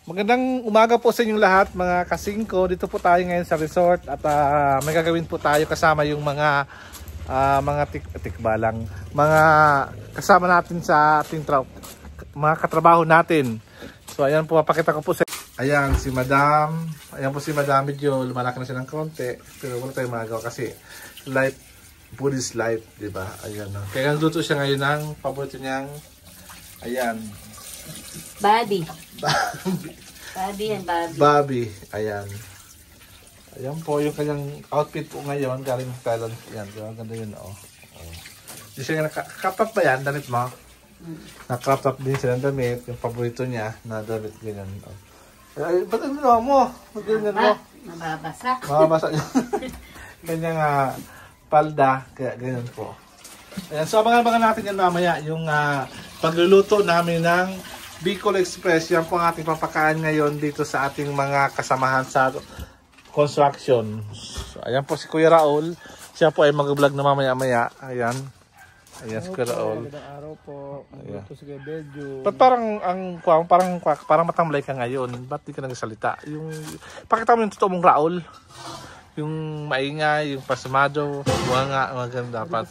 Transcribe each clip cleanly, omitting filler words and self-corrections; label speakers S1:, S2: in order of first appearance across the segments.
S1: Magandang umaga po sa inyong lahat mga kasingko. Dito po tayo ngayon sa resort at may gagawin po tayo kasama yung mga tikbalang, mga kasama natin sa ating mga katrabaho natin. So ayan po, papakita ko po sa ayan si Madam. Ayan po si Madam, medyo lumalaki na siya ng konti pero wala tayong magagawa kasi life, food is life, diba? Ayan, kaya nagluto siya ngayon ng paborito niyang ayan,
S2: Bobby. Bobby and Bobby.
S1: Bobby, ayan. Ayan po yung kanyang outfit po ngayon, galing sa Thailand. Ayan, ganda yun, oh. Hindi siya crop top ba yan, damit mo? Na-crop top din siya ng damit, yung paborito niya na damit, ganyan. Oh. Ay, ba't ang ginawa mo? Ba't ganyan mo?
S2: Mababasa.
S1: Mababasa yun. Kanyang palda, kaya ganyan po. Ayan, so abangan natin yan mamaya, yung pagluluto namin ng Bicol Express. Yan po ang ating papakain ngayon dito sa ating mga kasamahan sa construction. So, ayan po si Kuya Raul. Siya po ay mag-vlog na mamaya-maya. Ayan. Ayan si Kuya Raul.
S3: Magandang araw po. Magluto si Kuya Beljo.
S1: Ba't parang matamlay ka ngayon? Ba't di ka nagsalita? Pakita mo yung totoo mong Raul. Yung maingay, yung pasmado, mga ganda dapat.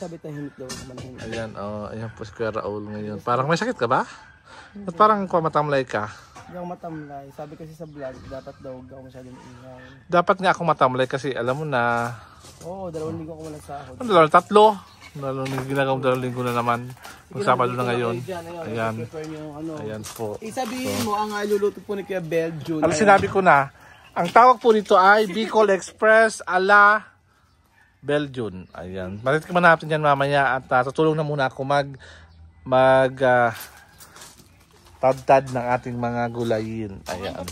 S1: Ayan, oh, ayan po si Kuya Raul ngayon. Parang may sakit ka ba? Ba't parang matamlay ka?
S3: Hindi ako matamlay. Sabi kasi sa vlog, dapat daw ako masyadong ingay.
S1: Dapat nga ako matamlay kasi alam mo na.
S3: Oo, 2 linggo ako walang sahod.
S1: Ano, 3? Ginagawang 2 linggo na naman. Kung Sabado na ngayon. Ayan. Ayan po.
S3: Sabihin mo, ang luluto po ni Kuya Beljo.
S1: Alam, sinabi ko na, ang tawag po dito ay Bicol Express ala Belgian. Ayan. Matitikman natin yan mamaya at tutulong na muna ako tad ng ating mga gulayin. Ayan.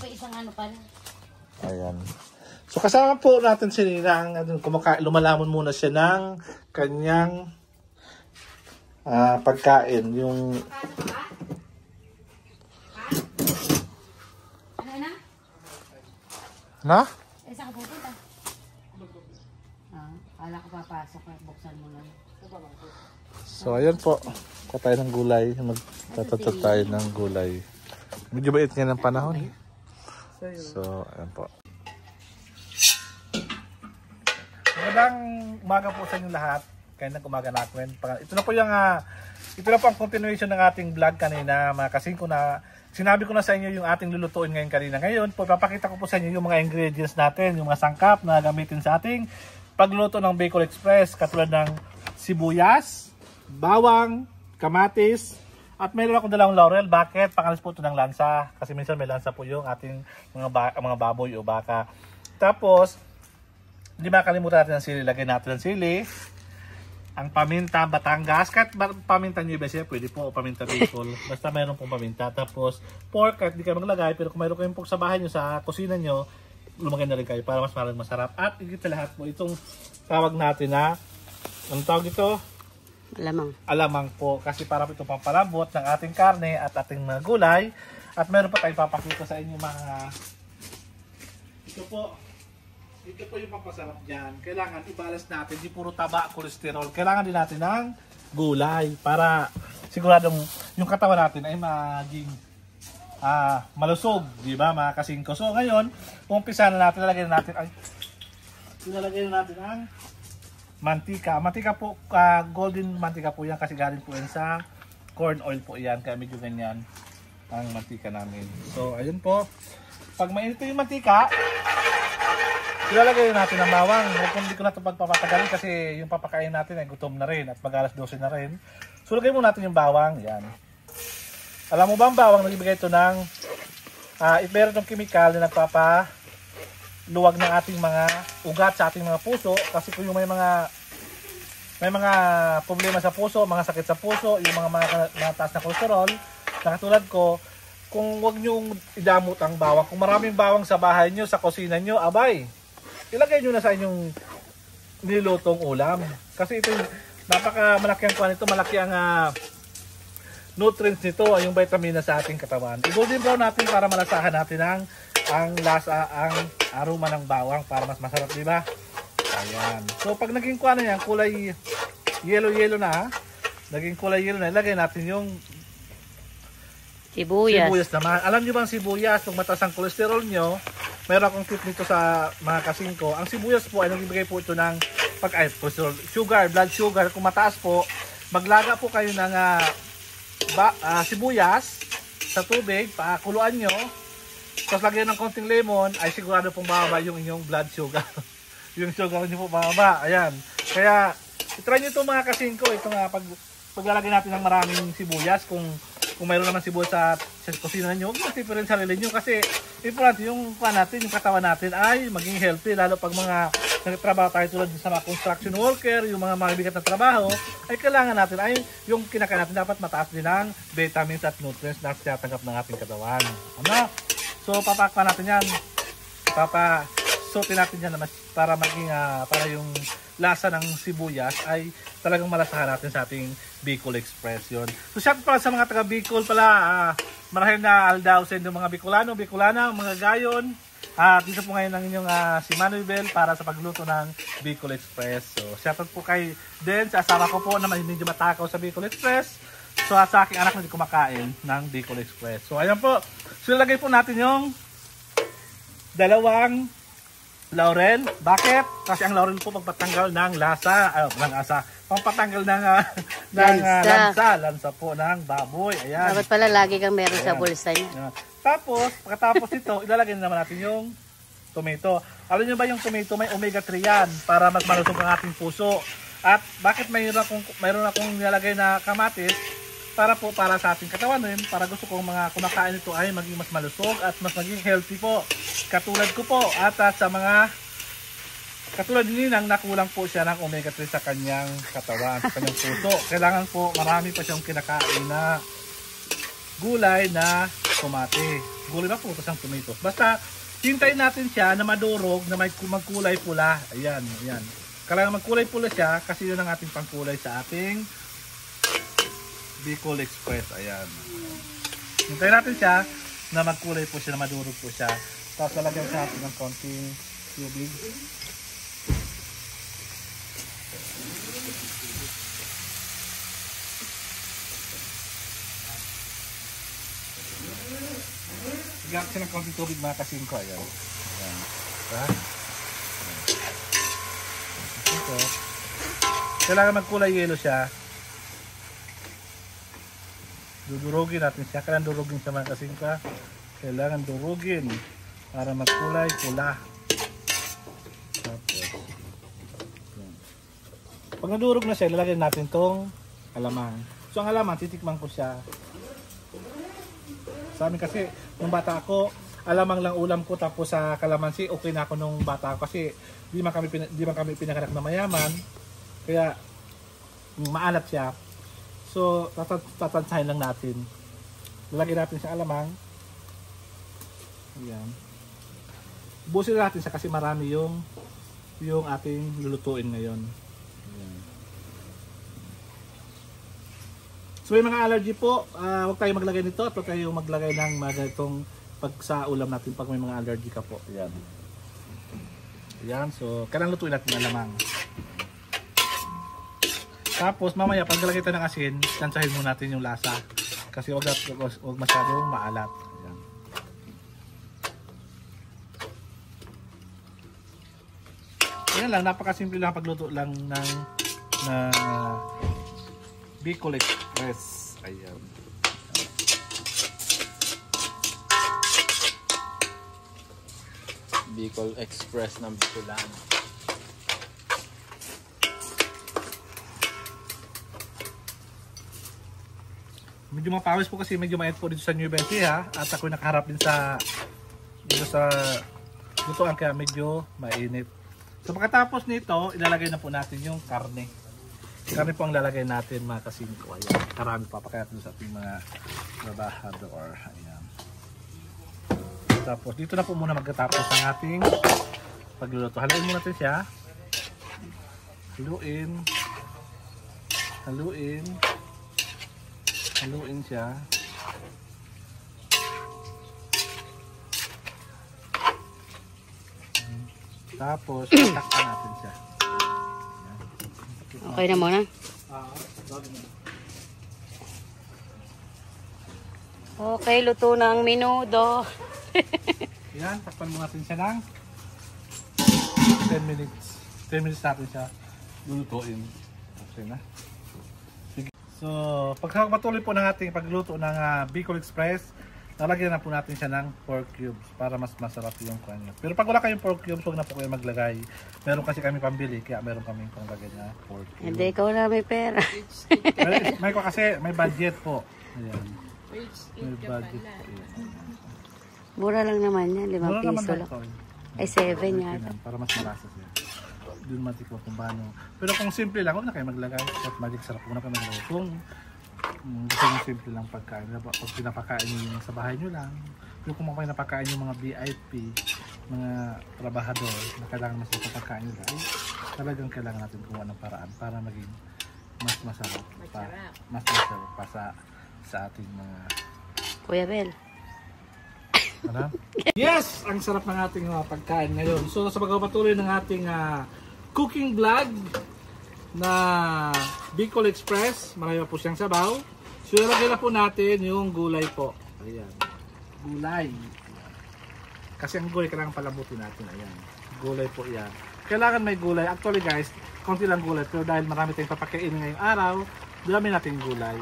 S1: Ayan. So kasama po natin si Ninang. Lumalamon muna siya ng kanyang pagkain. Yung na?
S2: Saan ka pupunta? Kala ko papasok at buksan mo lang.
S1: So ayan po. Kuha tayo ng gulay. Magtatatat tayo ng gulay. Medyo bait nga ng panahon. So ayan po. Magandang umaga po sa inyo lahat. Kaya nag-umaga na ako. Ito na po ang continuation ng ating vlog kanina. Mga kasingko na sinabi ko na sa inyo yung ating lulutuin ngayon kanina. Ngayon po, papakita ko po sa inyo yung mga ingredients natin, yung mga sangkap na gamitin sa ating pagluluto ng Bicol Express. Katulad ng sibuyas, bawang, kamatis, at mayroon akong dalang laurel. Bakit? Pangalas po ito ng lansa. Kasi minsan may lansa po yung ating mga baboy o baka. Tapos, hindi makalimutan natin ang sili. Lagay natin ang sili. Ang paminta Batangas, kahit paminta nyo iba siya, pwede po, o paminta Bicol, basta mayroon pong paminta. Tapos pork, kahit di kayo maglagay, pero kung mayroon kayong pork sa bahay nyo, sa kusina nyo, lumagay na rin kayo para mas maraming masarap. At higit sa lahat po, itong tawag natin na, anong tawag ito?
S2: Alamang.
S1: Alamang po, kasi para po ito pampalambot ng ating karne at ating mga gulay. At meron pa tayong papakita sa inyo mga, ito po yung pampasarap dyan. Kailangan i-balance natin, di puro taba, kolesterol. Kailangan din natin ng gulay para siguradong yung katawan natin ay maging malusog, di ba mga kasingko? So ngayon, umpisa na natin, ilalagay na natin ang mantika. Mantika po, golden mantika po yan kasi galing po yan sa corn oil po yan. Kaya medyo ganyan ang mantika namin. So ayun po, pag mainit yung mantika, ilalagay natin ang bawang. Hindi ko na ito pagpapatagalin kasi yung papakain natin ay gutom na rin at mag-alas 12 na rin. So lagay muna natin yung bawang. Yan. Alam mo ba ang bawang nagbibigay ito ng meron itong chemical na nagpapaluwag ng ating mga ugat sa ating mga puso. Kasi kung yung may mga problema sa puso, mga sakit sa puso, yung mga taas na kolesterol, na katulad ko, kung wag nyo idamot ang bawang, kung maraming bawang sa bahay nyo, sa kusina nyo, abay, ilagay nyo na sa inyong nilutong ulam. Kasi ito, napaka-malaki ang kuhan ito, malaki ang nutrients nito, yung vitamina sa ating katawan. I-golden brown natin para malasahan natin ang lasa, ang aroma ng bawang para mas masarap, di ba? Ayan. So pag naging kuhan na yan, kulay yellow na, naging kulay yellow na, ilagay natin yung
S2: Sibuyas.
S1: Sibuyas naman. Alam niyo ba ang sibuyas, kung mataas ang kolesterol nyo, mayroon akong tip nito sa mga kasingko. Ang sibuyas po ay nagbibigay po ito ng sugar, blood sugar. Kung mataas po, maglaga po kayo ng sibuyas sa tubig, pakuluan nyo, tapos lagyan ng konting lemon, ay sigurado pong bababa yung inyong blood sugar. Yung sugar nyo po bababa. Ayan. Kaya, itry nyo ito mga kasingko. Ito nga, paglalagay natin ng maraming sibuyas, kung mayroon naman sibuyas sa kusina nyo, huwag natin rin sarili nyo kasi importante yung katawan natin ay maging healthy, lalo pag mga nagtrabaho tayo tulad sa mga construction worker, yung mga mabigat na trabaho, ay kailangan natin ay yung kinakain natin dapat mataas din ang vitamins at nutrients na tinatanggap ng ating katawan. Ano? So papakpan natin yan. Papasutin natin yan para maging para yung lasa ng sibuyas ay talagang malasahan natin sa ating Bicol Express yun. So shout pala sa mga taga Bicol pala, marahil na aldaw sa inyong mga Bicolana, mga gayon. Dito po ngayon ang inyong si Manuel para sa pagluto ng Bicol Express. So shout out po kay Den, sa asawa ko po na medyo matakaw sa Bicol Express. So sa aking anak na hindi kumakain ng Bicol Express. So ayan po, so ilagay po natin yung dalawang laurel. Bakit? Kasi ang laurel po pagpatanggal ng pampatanggal ng lansa po ng baboy. Ayan.
S2: Dapat pala lagi kang meron sa bulsa niya.
S1: Ayan. Tapos, pagkatapos ito, ilalagay naman natin yung tomato. Alam niyo ba yung tomato may omega-3 yan para mas malusog ang ating puso. At bakit mayroon akong nilalagay na kamatis? Para sa ating katawan din, para gusto kong mga kumakain ito ay maging mas malusog at mas maging healthy po. Katulad ko po at sa mga katulad ni Ninang, nakulang po siya ng omega-3 sa kanyang katawan, sa kanyang puso. Kailangan po marami pa siyang kinakain na gulay na tomate. Gulay na po ang tomato. Basta hintayin natin siya na madurog, na may magkulay pula. Ayan, ayan. Kailangan magkulay pula siya kasi yun ang ating pangkulay sa ating Bicol Express. Ayan. Hintayin natin siya na magkulay po siya, na madurog po siya. Tapos lalagyan siya natin ng konting tubig. Lagyan siya ng konting tubig mga kasingko. Ayan. Ayan. Diba? Ito. Kailangan magkulay yellow siya. Dudurugin natin siya. Kailangan durugin siya mga kasingka. Kailangan durugin para magkulay pula. Tapos, pag nadurog na siya, ilalagay natin tong alamang. So ang alamang, titikman ko siya. Sa amin kasi, nung bata ako, alamang lang ulam ko, tapos sa kalamansi, okay na ako nung bata ako kasi di man kami pinanganak na mayaman. Kaya maalat siya. So tatansahin lang natin. Lalagyan natin sa alamang. Ayan. Busin natin siya kasi marami yung ating lulutuin ngayon. Ayan. So may mga allergy po, huwag tayo maglagay nito at huwag tayo maglagay ng mga itong pag sa ulam natin pag may mga allergy ka po. Ayan. Ayan, so kailangan lutuin natin ng alamang. Tapos mamaya pag nalagay tayo ng asin, tansahin muna natin yung lasa. Kasi huwag masyadong maalat. Ayan. Ayan lang, napakasimple lang pagluto lang ng Bicol Express. Ayan.
S3: Bicol Express ng Bicolano.
S1: Medyo mapawis po kasi medyo mainit po dito sa New Ecija at ako nakaharap din dito sa lutuan kaya medyo mainit. So pagkatapos nito, ilalagay na po natin yung karne. Karne po ang lalagay natin mga kasingko. Ayan, karami pa kaya sa ating mga trabahador. Ayan. Tapos dito na po muna magkatapos ang ating pagluluto. Haluin muna natin siya. Haluin siya. Tapos takpan natin siya.
S2: Okay na muna. Okay, luto na ang menudo.
S1: Yan, takpan mo natin siya ng 10 minutes. 10 minutes natin siya lulutuin. Okay na. Sige. So, pagkakapatuloy po ng ating pagluto ng Bicol Express, lalagyan na po natin siya ng pork cubes para mas masarap yung kanya. Pero pag wala kayong pork cubes, huwag na po kayo maglagay. Meron kasi kami pambili, kaya meron kami panglagay na pork cubes.
S2: Hindi, ikaw na may pera.
S1: May ko kasi, may budget po. Ayan. May budget po. Ayan.
S2: Mura lang naman yan, 5
S1: Mura naman
S2: piso
S1: lang
S2: lang.
S1: to.
S2: Ay, 7 yata.
S1: Para mas malasa siya. Doon matiko kung paano. Pero kung simple lang, huwag na kayo maglagay. At magic sarap, huwag na kayo maglagay. Kung gusto nyo simple lang pagkain. Pag pinapakain nyo yung sa bahay nyo lang. Yung kung kayo napakain yung mga VIP, mga trabahador na kailangan mas pagkain nila, ay talagang kailangan natin kumuha ng paraan para maging mas masarap pa. Mas masarap pa sa ating mga
S2: Kuya Bel.
S1: ano? Yes! Ang sarap ng ating pagkain ngayon. So sa pagpapatuloy ng ating cooking vlog na Bicol Express, marami po siyang sabaw. So ilagay na po natin yung gulay po. Ayan. Gulay. Kasi ang gulay kailangan palabutin natin. Ayan. Gulay po yan. Kailangan may gulay. Actually guys, konti lang gulay. Pero dahil marami tayong papakainin ngayong araw, dami natin gulay.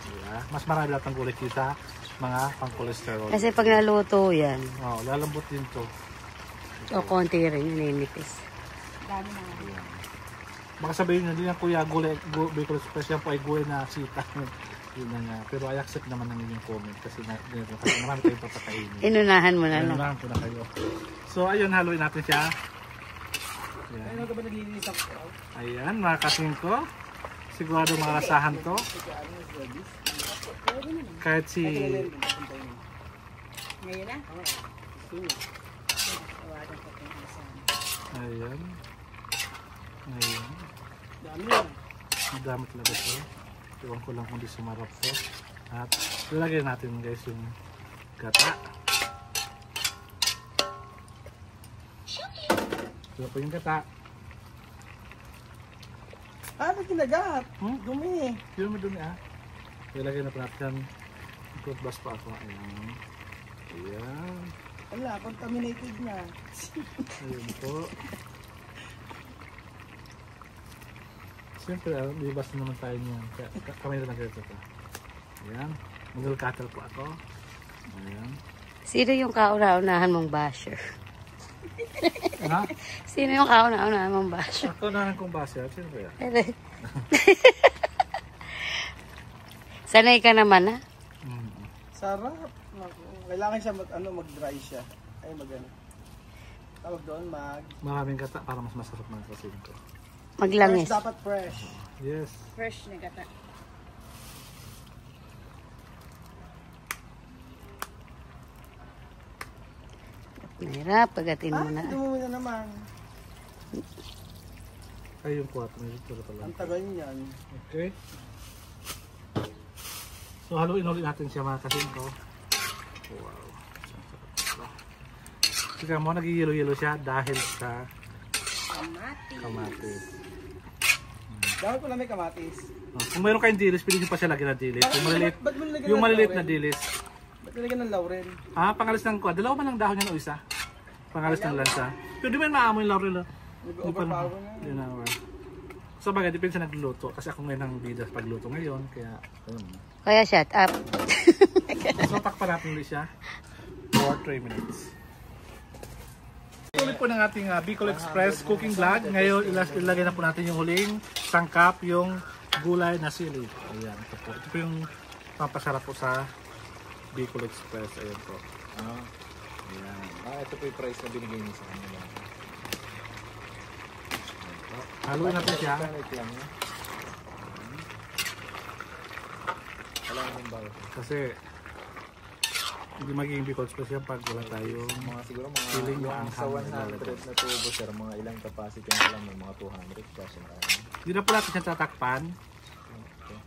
S1: Diba? Mas marami lahat ng gulay kita mga pang-cholesterol.
S2: Kasi pag naluto yan,
S1: Lalambot din to.
S2: o konti rin, ninipis.
S1: Baka sabihin nyo, hindi na kuya gulay, Bicol Express yan po ay gulay na sita. Yun na nga. Pero I accept naman ng inyong comment kasi marami tayong papakainin.
S2: Inunahan mo na lang.
S1: Inunahan ko na kayo. So ayun, haluin natin siya.
S3: Ano ka ba naglilinis ako?
S1: Ayan, mga kasingko. Sigurado marasahan to. Kahit si...
S4: Ngayon na?
S1: Ayan. Ayan.
S3: Dami yan.
S1: Madami talaga ito. Iwan ko lang kung di sumarap to. At lalagyan natin guys yung gata. Ito po yung gata.
S3: Ba't kinagat? Dumi.
S1: Yun mo dumi Ilagay na po natin. Toothbrush pa ako. Ayan. Ayan.
S3: Wala, contaminated na.
S1: Ayun po. Siyempre, libas na naman tayo niyan. Kaya kamay na lang ganito. Ayan. Mag-alcatel po ako. Ayan.
S2: Sino yung kauna-unahan mong basher?
S1: Ha?
S2: Sino yung kauna-unahan mong basher?
S1: Ako na kong base. Sino ba yan?
S2: Sanay ka naman, ha?
S3: Sarap. Kailangan siya mag-dry siya. Ay, tawag doon,
S1: Maraming gata para mas masarap mga kasin ko.
S2: Maglangis.
S3: fresh, dapat fresh.
S1: Yes.
S4: Fresh na gata.
S2: Mahirap, pagatin mo na.
S3: Dumi na naman.
S1: Ay, yung 4 minutes pala.
S3: Ang tagal niyan.
S1: Okay. So, haluin ulit natin siya mga kasin ko. Wow. Tika mo, nag-yelo-yelo siya dahil sa kamatis.
S3: Dahil pala may kamatis.
S1: Kung mayroon kayong dilis, pwede nyo pa siya lagyan ng dilis.
S3: Ba't mo nilagyan
S1: Yung
S3: ng
S1: maliliit
S3: laurel?
S1: na dilis.
S3: Ba't nilagyan ng laurel?
S1: Pangalis ng kuha. Dalawa man lang dahon yan o isa. Pangalis ng lansa. Pero di man maamoy yung laurel.
S3: Nag-overpower na.
S1: Yun na. So bagay, depende sa nagluluto. Kasi ako ngayon ang bida sa pagluto ngayon. Kaya, ayun.
S2: Kaya shut up.
S1: So takpan natin ulit siya for 3 minutes. Tuloy po ng ating Bicol Express cooking vlog. Ngayon, ilagay na po natin yung huling sangkap, yung gulay na sili. Ayan, ito po. Ito po yung papasarap po sa Bicol Express. Ayan po. Ayan.
S5: Ito po yung price na binigay niyo sa kanila.
S1: Haluin natin siya.
S5: Wala naman ba?
S1: Kasi hindi magiging Bicol Express yan pag wala tayong
S5: Mga siguro mga
S1: feeling
S5: yung
S1: ang
S5: sa 100 na tubo sir, mga ilang capacity na lang, may mga 200 kasi na.
S1: Hindi na po natin siya tatakpan.
S5: Okay.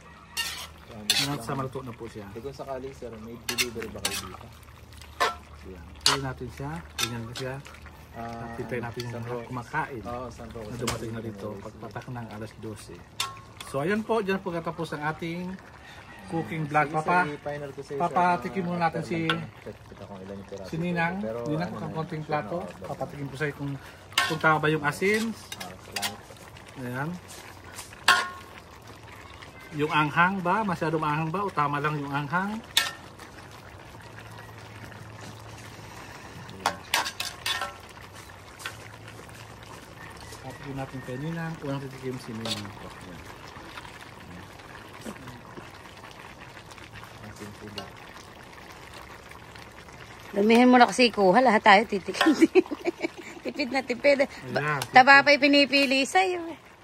S1: Hanggang sa maluto na po siya.
S5: Kung sakali sir, may delivery ba kayo dito?
S1: Ayan. Tuloy natin siya. Tingnan ko siya. At hintayin natin yung mga kumakain.
S5: Oo, San Roque.
S1: Na dumating na dito pagpatak ng alas 12. So ayan po, dyan po katapos ang ating cooking vlog.
S5: final ko sa
S1: Papatikim muna natin si
S5: Kita kung ilan yung piraso.
S1: si Ninang.
S5: Pero
S1: Ninang
S5: ano
S1: kung
S5: na,
S1: konting
S5: ano,
S1: plato.
S5: order.
S1: Papatikim ko sa'yo kung tama ba yung asin.
S5: Salamat.
S1: Ayan. Yung anghang ba? Masyado maanghang ba? O tama lang yung anghang? Papatikim natin kay Ninang. Unang titikim si Ninang. Ayan.
S5: Asin sila.
S2: Damihin mo na kasi kuha. Lahat tayo titikim din. Tipid na tipid.
S1: Ayan.
S2: Taba pa'y pinipili sa'yo.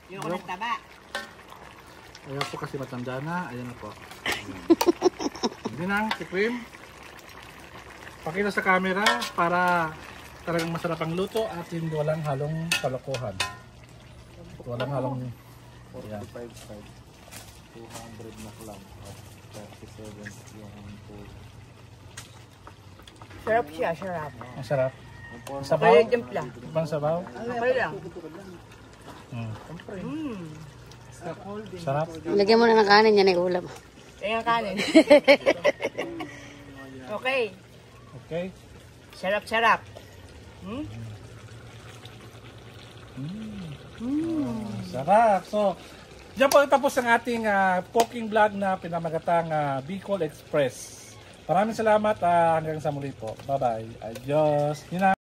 S4: Yung ulit taba.
S1: Ayan po kasi matanda na. Ayan na po. Ninang, tikim. Pakita sa camera para talagang masarap ang luto at hindi walang halong kalokohan. Walang halong... Ayan.
S5: 45.5. 200 na lang. At 37 yung
S4: Sarap siya, sarap.
S1: Ang sarap. Sabaw?
S4: Kaya yung timpla.
S1: Ibang sabaw?
S4: Okay lang.
S1: Sarap.
S2: Lagyan mo na ng kanin yan ay ulam.
S4: Kaya yung kanin. Okay.
S1: Okay.
S4: Sarap, sarap.
S1: Sarap. So, diyan po tapos ang ating cooking vlog na pinamagatang Bicol Express. Maraming salamat. Hanggang sa muli po. Bye-bye. Adios. Yun na.